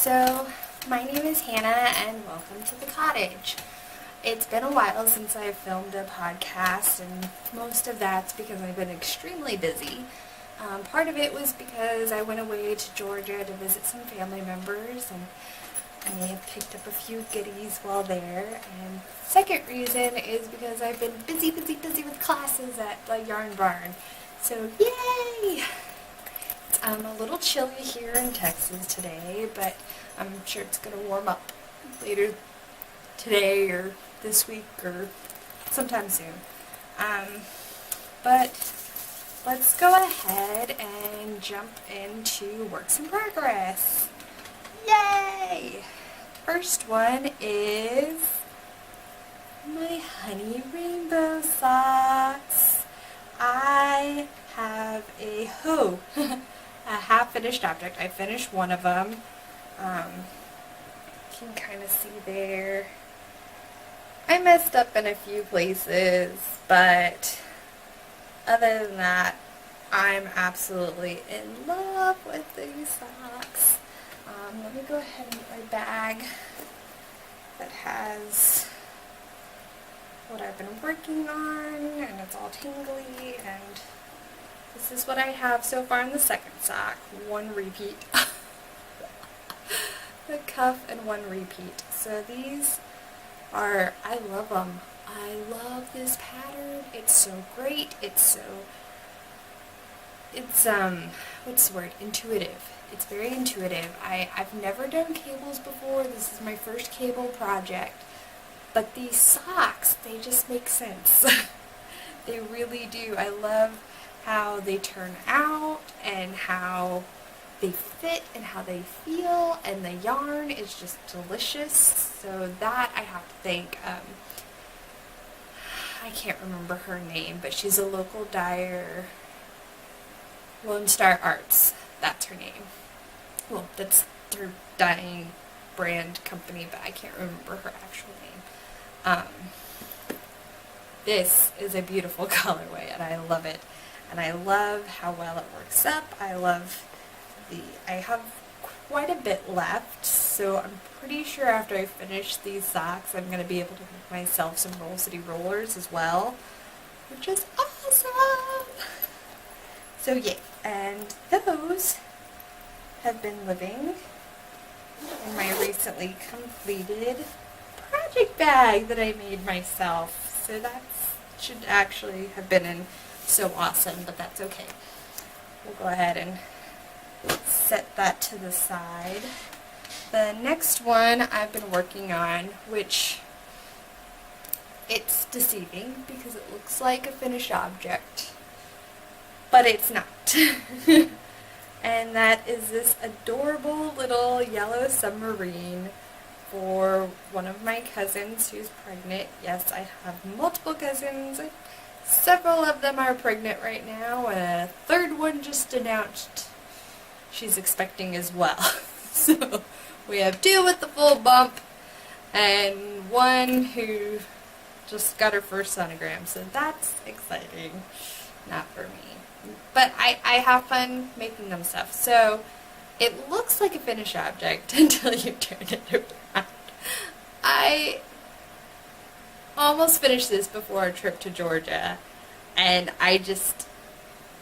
So, my name is Hannah and welcome to the Cottage. It's been a while since I've filmed a podcast, and most of that's because I've been extremely busy. Part of it was because I went away to Georgia to visit some family members, and I may have picked up a few goodies while there. And second reason is because I've been busy with classes at the Yarn Barn. So, yay! It's a little chilly here in Texas today, but I'm sure it's going to warm up later today or this week or sometime soon. But let's go ahead and jump into works in progress. Yay! First one is my honey rainbow socks. I have a half-finished object. I finished one of them. You can kind of see there. I messed up in a few places, but other than that, I'm absolutely in love with these socks. Let me go ahead and get my bag that has what I've been working on, and it's all tingly, and this is what I have so far in the second sock. One repeat. The cuff and one repeat. So these are, I love them. I love this pattern. It's so great. It's what's the word? Intuitive. It's very intuitive. I've never done cables before. This is my first cable project. But these socks, they just make sense. They really do. I love how they turn out and how they fit and how they feel, and the yarn is just delicious. So that I have to thank, I can't remember her name, but she's a local dyer, Lone Star Arts, that's her name. Well, that's her dyeing brand company, but I can't remember her actual name. This is a beautiful colorway, and I love it. And I love how well it works up. I have quite a bit left, so I'm pretty sure after I finish these socks, I'm going to be able to make myself some Roll City rollers as well, which is awesome! So yay, and those have been living in my recently completed project bag that I made myself. So that should actually have been in so awesome, but that's okay. We'll go ahead and set that to the side. The next one I've been working on, which it's deceiving because it looks like a finished object, but it's not. And that is this adorable little yellow submarine for one of my cousins who's pregnant. Yes, I have multiple cousins. Several of them are pregnant right now, and a third one just announced she's expecting as well. So we have two with the full bump and one who just got her first sonogram. So that's exciting. Not for me. But I have fun making them stuff. So it looks like a finished object until you turn it around. I almost finished this before our trip to Georgia, and I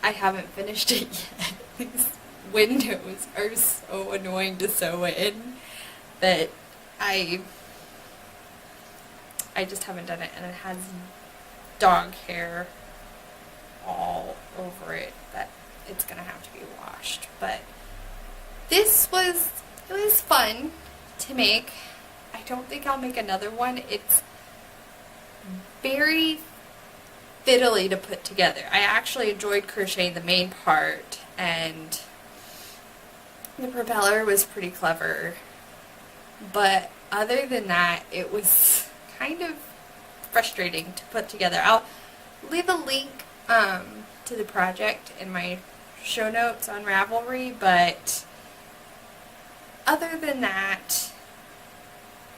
haven't finished it yet. These windows are so annoying to sew in that I just haven't done it, and it has dog hair all over it that it's gonna have to be washed. But it was fun to make. I don't think I'll make another one. It's very fiddly to put together. I actually enjoyed crocheting the main part, and the propeller was pretty clever. But other than that, it was kind of frustrating to put together. I'll leave a link to the project in my show notes on Ravelry, but other than that,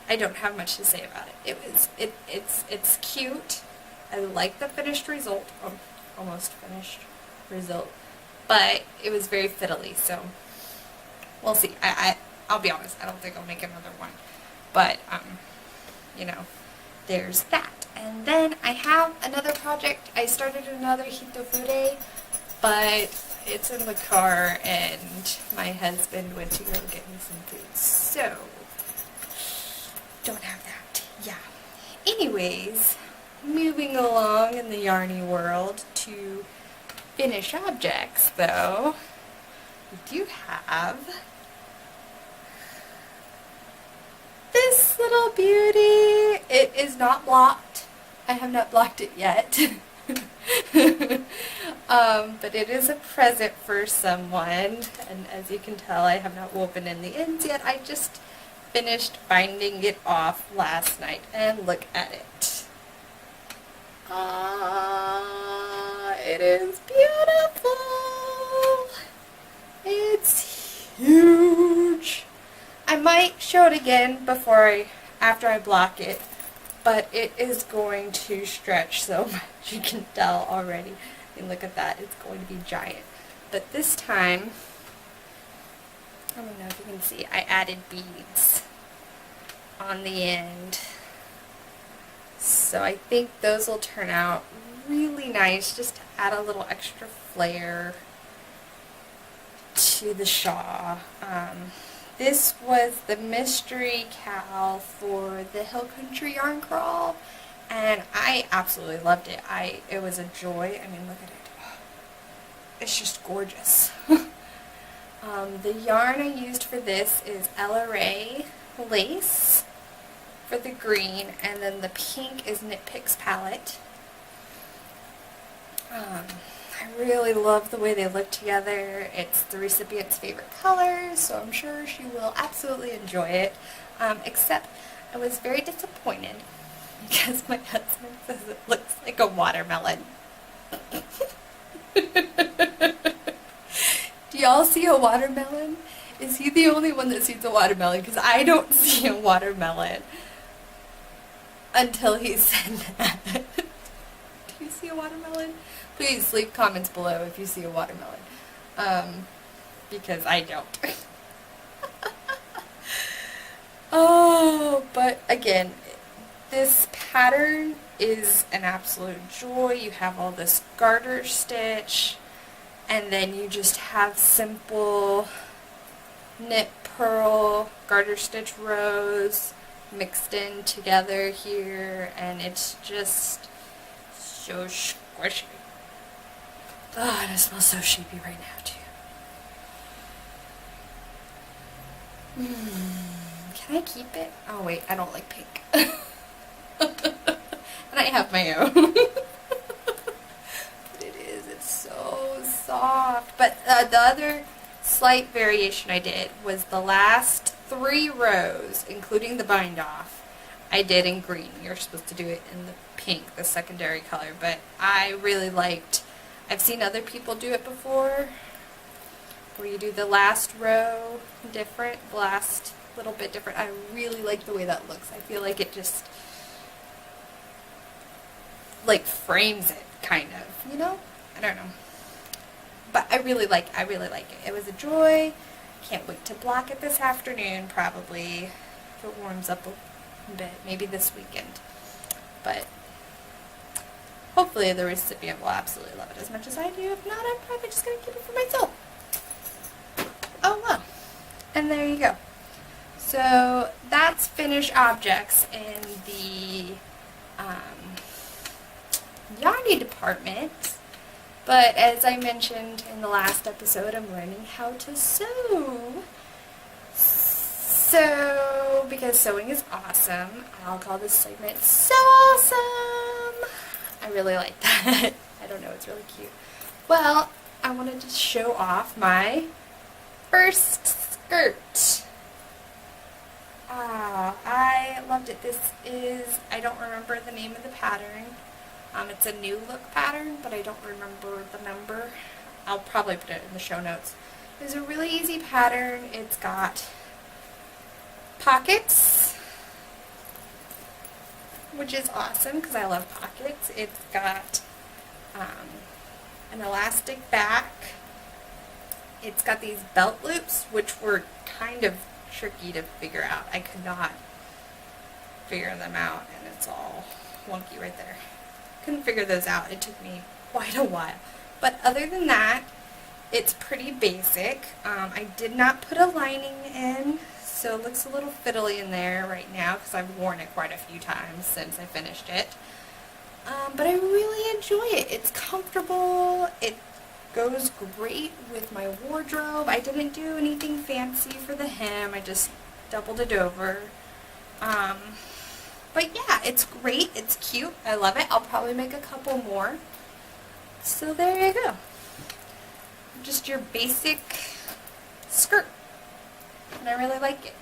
I don't have much to say about it. It's cute. I like the finished result, almost finished result, but it was very fiddly, so we'll see. I'll be honest, I don't think I'll make another one. But, you know, there's that. And then I have another project. I started another hitofure, but it's in the car and my husband went to go get me some food. So, don't have that. Yeah. Anyways, moving along in the yarny world to finished objects, though, we do have this little beauty. It is not blocked. I have not blocked it yet. But it is a present for someone, and as you can tell, I have not woven in the ends yet. I just finished binding it off last night, and look at it. It is beautiful. It's huge. I might show it again after I block it, but it is going to stretch so much. You can tell already. And look at that. It's going to be giant. But this time, I don't know if you can see, I added beads on the end. So I think those will turn out really nice, just to add a little extra flair to the shawl. This was the mystery cowl for the Hill Country Yarn Crawl, and I absolutely loved it. It was a joy. I mean, look at it. It's just gorgeous. The yarn I used for this is LRA lace for the green, and then the pink is Knit Picks palette. I really love the way they look together. It's the recipient's favorite color, so I'm sure she will absolutely enjoy it. Except I was very disappointed because my husband says it looks like a watermelon. Do y'all see a watermelon? Is he the only one that sees a watermelon? Because I don't see a watermelon until he said that. Do you see a watermelon? Please leave comments below if you see a watermelon. Because I don't. Oh, but again, this pattern is an absolute joy. You have all this garter stitch, and then you just have simple knit purl garter stitch rows mixed in together here, and it's just so squishy. Oh, and it smells so sheepy right now, too. Can I keep it? Oh, wait, I don't like pink. And I have my own. But it's so soft. But the other slight variation I did was the last 3 rows, including the bind off, I did in green. You're supposed to do it in the pink, the secondary color, but I really liked, I've seen other people do it before, where you do the last row different, the last little bit different. I really like the way that looks. I feel like it just like frames it, kind of, you know? I don't know. But I really like it. It was a joy. Can't wait to block it this afternoon, probably, if it warms up a bit, maybe this weekend. But hopefully the recipient will absolutely love it as much as I do. If not, I'm probably just going to keep it for myself. Oh well. And there you go. So that's finished objects in the yarny department. But as I mentioned in the last episode, I'm learning how to sew. So, because sewing is awesome, I'll call this segment So Awesome! I really like that. I don't know, it's really cute. Well, I wanted to show off my first skirt. I loved it. This is, I don't remember the name of the pattern. It's a new look pattern, but I don't remember the number. I'll probably put it in the show notes. It's a really easy pattern. It's got pockets, which is awesome because I love pockets. It's got an elastic back. It's got these belt loops, which were kind of tricky to figure out. I could not figure them out, and it's all wonky right there. Couldn't figure those out. It took me quite a while. But other than that, it's pretty basic. I did not put a lining in, so it looks a little fiddly in there right now because I've worn it quite a few times since I finished it. But I really enjoy it. It's comfortable. It goes great with my wardrobe. I didn't do anything fancy for the hem. I just doubled it over. But yeah, it's great. It's cute. I love it. I'll probably make a couple more. So there you go. Just your basic skirt. And I really like it.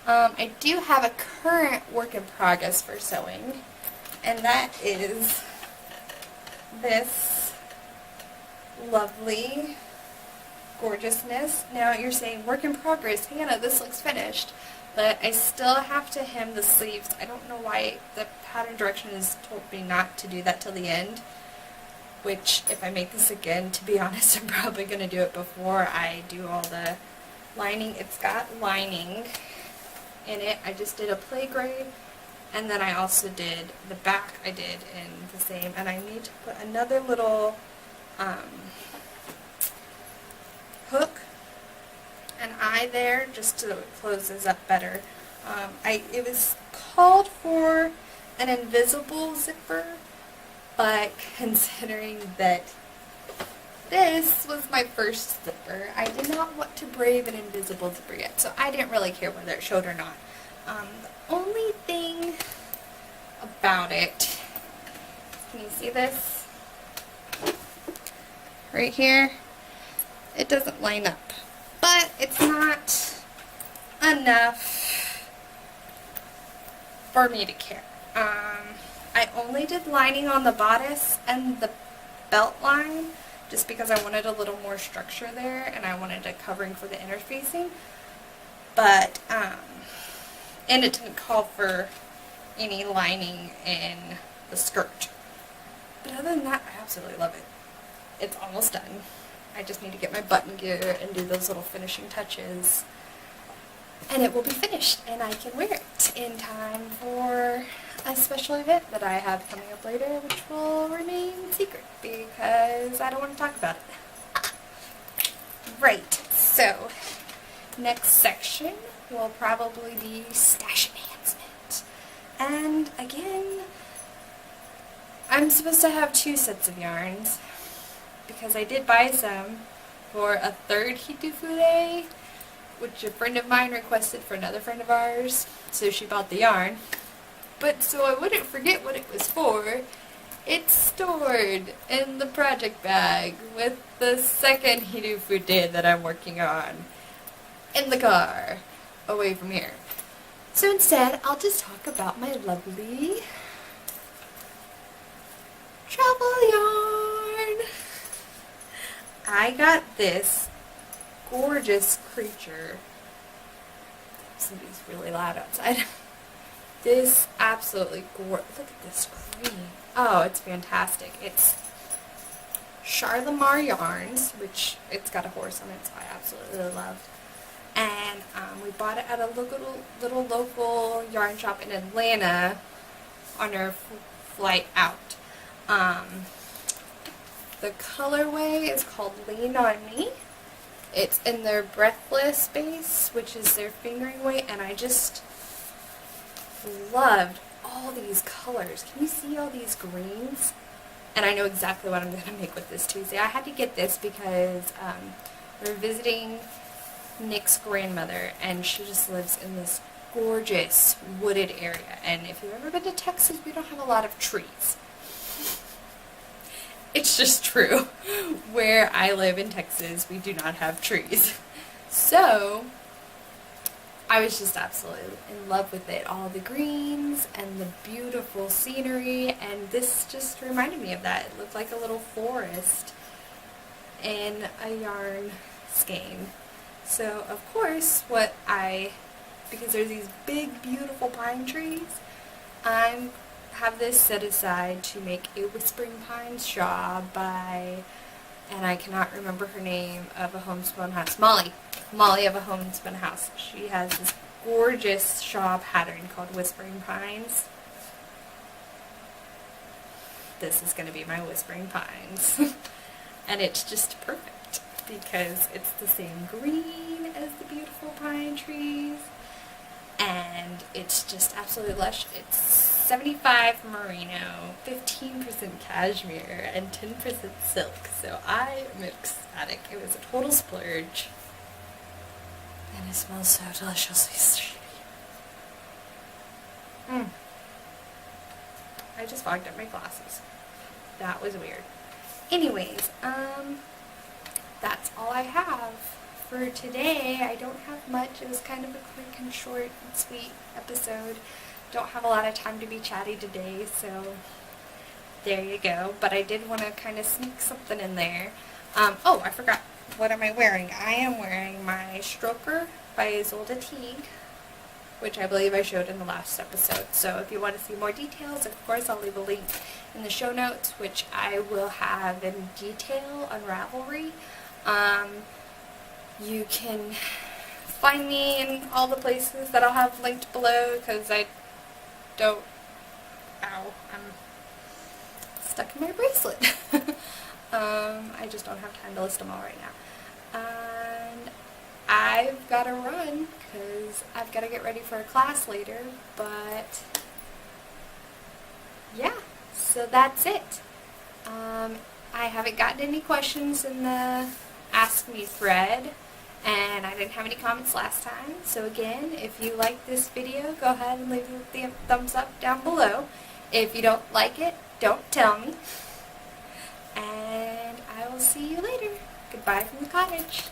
I do have a current work in progress for sewing. And that is this lovely gorgeousness. Now you're saying, work in progress, Hannah, this looks finished. But I still have to hem the sleeves. I don't know why the pattern direction has told me not to do that till the end. Which, if I make this again, to be honest, I'm probably going to do it before I do all the lining. It's got lining in it. I just did a play grade. And then I also did the back, I did in the same. And I need to put another little hook and eye there just so it closes up better. It was called for an invisible zipper, but considering that this was my first zipper, I did not want to brave an invisible zipper yet, so I didn't really care whether it showed or not. The only thing about it, can you see this? Right here, it doesn't line up, but it's not enough for me to care. I only did lining on the bodice and the belt line just because I wanted a little more structure there and I wanted a covering for the interfacing. But, and it didn't call for any lining in the skirt. But other than that, I absolutely love it. It's almost done. I just need to get my button gear and do those little finishing touches. And it will be finished, and I can wear it in time for a special event that I have coming up later, which will remain secret because I don't want to talk about it. Right, so next section will probably be stash enhancement. And again, I'm supposed to have 2 sets of yarns because I did buy some for a third Hitufude, which a friend of mine requested for another friend of ours, so she bought the yarn. But so I wouldn't forget what it was for, it's stored in the project bag with the second Hitufude that I'm working on in the car, away from here. So instead, I'll just talk about my lovely travel yarn. I got this gorgeous creature. Somebody's really loud outside. This absolutely gorgeous. Look at this green. Oh, it's fantastic. It's Charlemar yarns, which it's got a horse on it, so I absolutely love. And we bought it at a little local yarn shop in Atlanta on our flight out. The colorway is called Lean On Me. It's in their Breathless base, which is their fingering weight, and I just loved all these colors. Can you see all these greens? And I know exactly what I'm going to make with this Tuesday. I had to get this because we're visiting Nick's grandmother, and she just lives in this gorgeous wooded area. And if you've ever been to Texas, we don't have a lot of trees. It's just true. Where I live in Texas, we do not have trees. So, I was just absolutely in love with it. All the greens and the beautiful scenery, and this just reminded me of that. It looked like a little forest in a yarn skein. So, of course, because there's these big, beautiful pine trees, I have this set aside to make a Whispering Pines shawl by and I cannot remember her name, of A Homespun House. Molly of A Homespun House. She has this gorgeous shawl pattern called Whispering Pines. This is going to be my Whispering Pines. And it's just perfect because it's the same green as the beautiful pine trees. And it's just absolutely lush. It's 75 merino, 15% cashmere, and 10% silk. So I am ecstatic. It was a total splurge. And it smells so deliciously sweet. I just fogged up my glasses. That was weird. Anyways, that's all I have for today. I don't have much. It was kind of a quick and short and sweet episode. Don't have a lot of time to be chatty today, so there you go. But I did want to kind of sneak something in there. Oh, I forgot. What am I wearing? I am wearing my Stroker by Isolde Teague, which I believe I showed in the last episode. So if you want to see more details, of course, I'll leave a link in the show notes, which I will have in detail on Ravelry. You can find me in all the places that I'll have linked below, because I don't... Ow, I'm stuck in my bracelet. I just don't have time to list them all right now. And I've got to run because I've got to get ready for a class later, but yeah, so that's it. I haven't gotten any questions in the Ask Me thread, and I didn't have any comments last time, so again, if you like this video, go ahead and leave the thumbs up down below. If you don't like it, don't tell me, and I will see you later. Goodbye from the cottage.